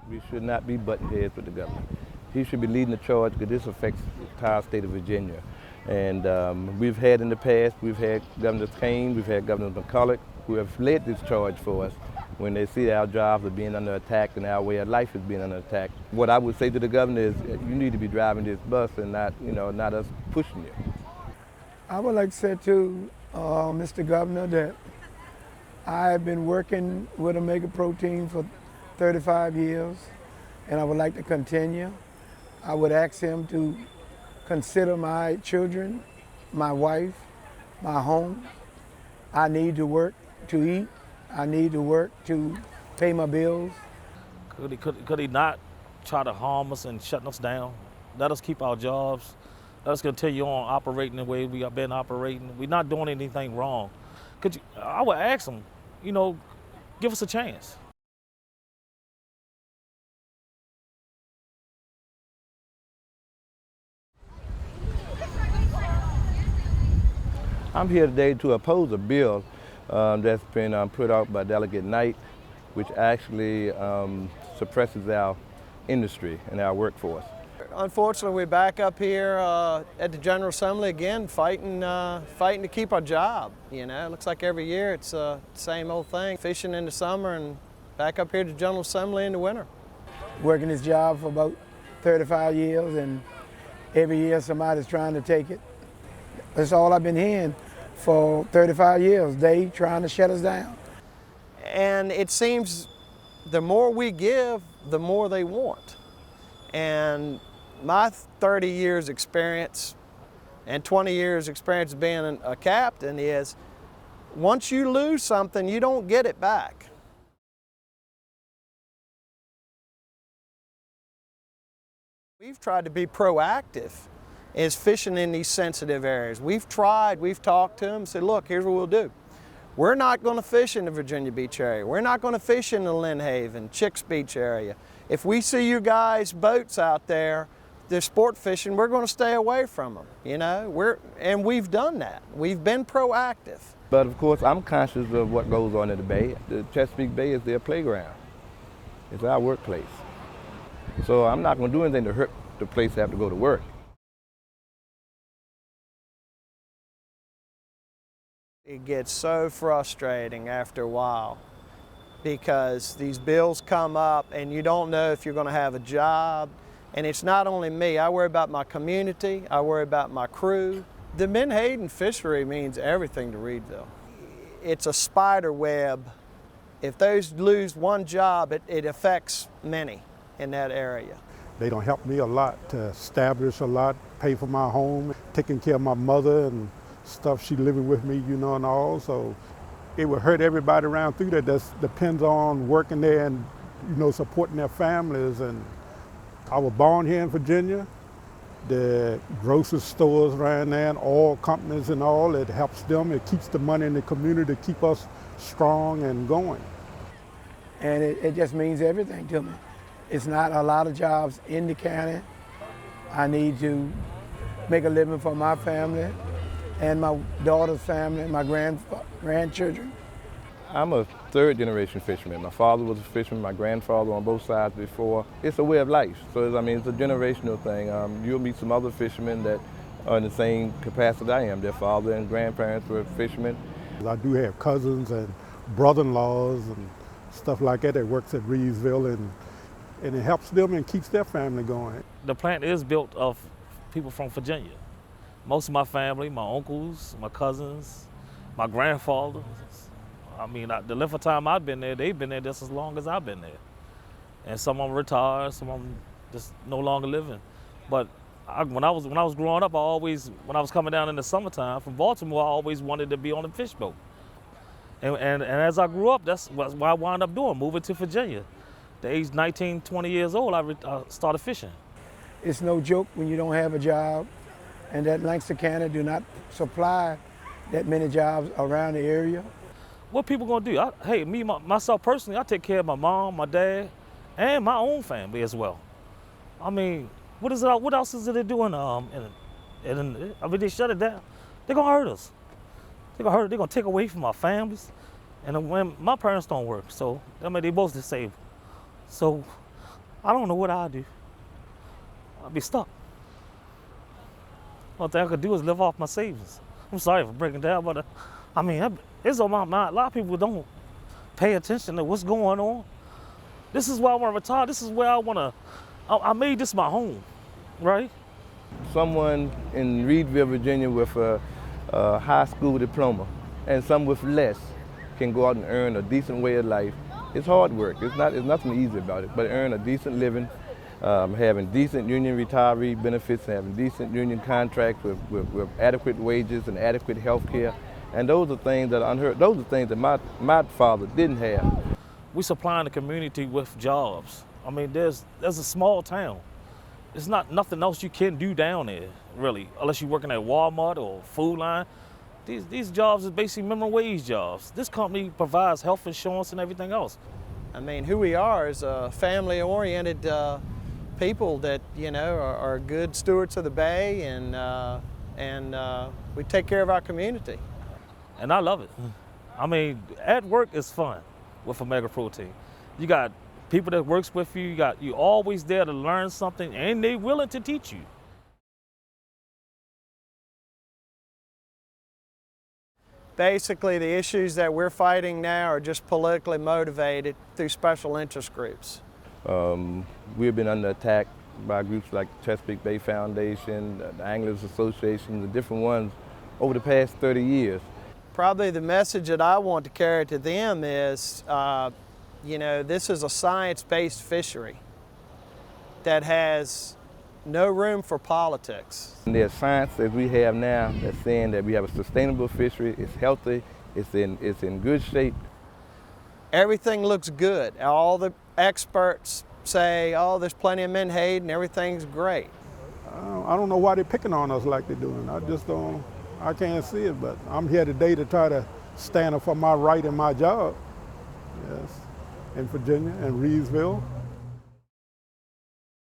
We should not be butting heads with the governor. He should be leading the charge because this affects the entire state of Virginia. And we've had in the past, we've had Governor Kane, we've had Governor McCulloch, who have led this charge for us when they see our jobs are being under attack and our way of life is being under attack. What I would say to the governor is, you need to be driving this bus and not, not us pushing you. I would like to say to Mr. Governor that I have been working with Omega Protein for 35 years, and I would like to continue. I would ask him to consider my children, my wife, my home. I need to work to eat. I need to work to pay my bills. Could he not try to harm us and shut us down? Let us keep our jobs. Let us continue on operating the way we have been operating. We're not doing anything wrong. I would ask him, give us a chance. I'm here today to oppose a bill that's been put out by Delegate Knight, which actually suppresses our industry and our workforce. Unfortunately, we're back up here at the General Assembly again, fighting to keep our job. It looks like every year it's the same old thing. Fishing in the summer and back up here to the General Assembly in the winter. Working this job for about 35 years, and every year somebody's trying to take it. That's all I've been hearing for 35 years. They trying to shut us down. And it seems the more we give, the more they want. And my 30 years experience and 20 years experience being a captain is once you lose something, you don't get it back. We've tried to be proactive is fishing in these sensitive areas. We've talked to them, said, look, here's what we'll do. We're not going to fish in the Virginia Beach area. We're not going to fish in the Lynn Haven, Chicks Beach area. If we see you guys' boats out there, they're sport fishing, we're going to stay away from them, and we've done that. We've been proactive. But of course, I'm conscious of what goes on in the Bay. The Chesapeake Bay is their playground. It's our workplace. So I'm not going to do anything to hurt the place I have to go to work. It gets so frustrating after a while because these bills come up and you don't know if you're going to have a job. And it's not only me. I worry about my community. I worry about my crew. The Menhaden fishery means everything to Reedville. It's a spider web. If those lose one job, it affects many in that area. They don't help me a lot to establish a lot, pay for my home, taking care of my mother and stuff. She living with me, and all. So it would hurt everybody around through there that depends on working there and, supporting their families. And I was born here in Virginia. The grocery stores around there and oil companies and all, it helps them. It keeps the money in the community to keep us strong and going. And it just means everything to me. It's not a lot of jobs in the county. I need to make a living for my family and my daughter's family, and my grandchildren. I'm a third-generation fisherman. My father was a fisherman, my grandfather on both sides before. It's a way of life. So, it's a generational thing. You'll meet some other fishermen that are in the same capacity I am. Their father and grandparents were fishermen. I do have cousins and brother-in-laws and stuff like that works at Reedsville, and it helps them and keeps their family going. The plant is built of people from Virginia. Most of my family, my uncles, my cousins, my grandfather. The length of time I've been there, they've been there just as long as I've been there. And some of them retired, some of them just no longer living. But when I was growing up, when I was coming down in the summertime from Baltimore, I always wanted to be on a fish boat. And as I grew up, that's what I wound up doing, moving to Virginia. At the age 19, 20 years old, I started fishing. It's no joke when you don't have a job, and that Lancaster County do not supply that many jobs around the area. What people gonna do? Myself personally, I take care of my mom, my dad, and my own family as well. What else is it doing? They shut it down. They're gonna hurt us. They're gonna take away from our families. And when my parents don't work, so they both disabled. So I don't know what I'd do. I'd be stuck. One thing I could do is live off my savings. I'm sorry for breaking down, but I mean, it's on my mind. A lot of people don't pay attention to what's going on. This is why I want to retire. This is where I want to, I made this my home, right? Someone in Reedville, Virginia with a high school diploma and some with less can go out and earn a decent way of life. It's hard work. It's nothing easy about it, but earn a decent living, having decent union retiree benefits, having decent union contracts with adequate wages and adequate health care. And those are things that are unheard. Those are things that my father didn't have. We supplying the community with jobs. I mean, there's a small town. There's nothing else you can do down there, really, unless you're working at Walmart or Food Line. These jobs are basically minimum wage jobs. This company provides health insurance and everything else. I mean, who we are is a family-oriented people that, you know, are good stewards of the Bay, and we take care of our community. And I love it. I mean, at work is fun with Omega Protein. You got people that works with you. You always there to learn something, and they willing to teach you. Basically, the issues that we're fighting now are just politically motivated through special interest groups. We've been under attack by groups like the Chesapeake Bay Foundation, the Anglers Association, the different ones over the past 30 years. Probably the message that I want to carry to them is, you know, this is a science-based fishery that has no room for politics. And there's science that we have now that's saying that we have a sustainable fishery, it's healthy, it's in good shape. Everything looks good. All the experts say, oh, there's plenty of menhaden, everything's great. I don't know why they're picking on us like they're doing. I can't see it, but I'm here today to try to stand up for my right and my job, yes, in Virginia and Reedsville.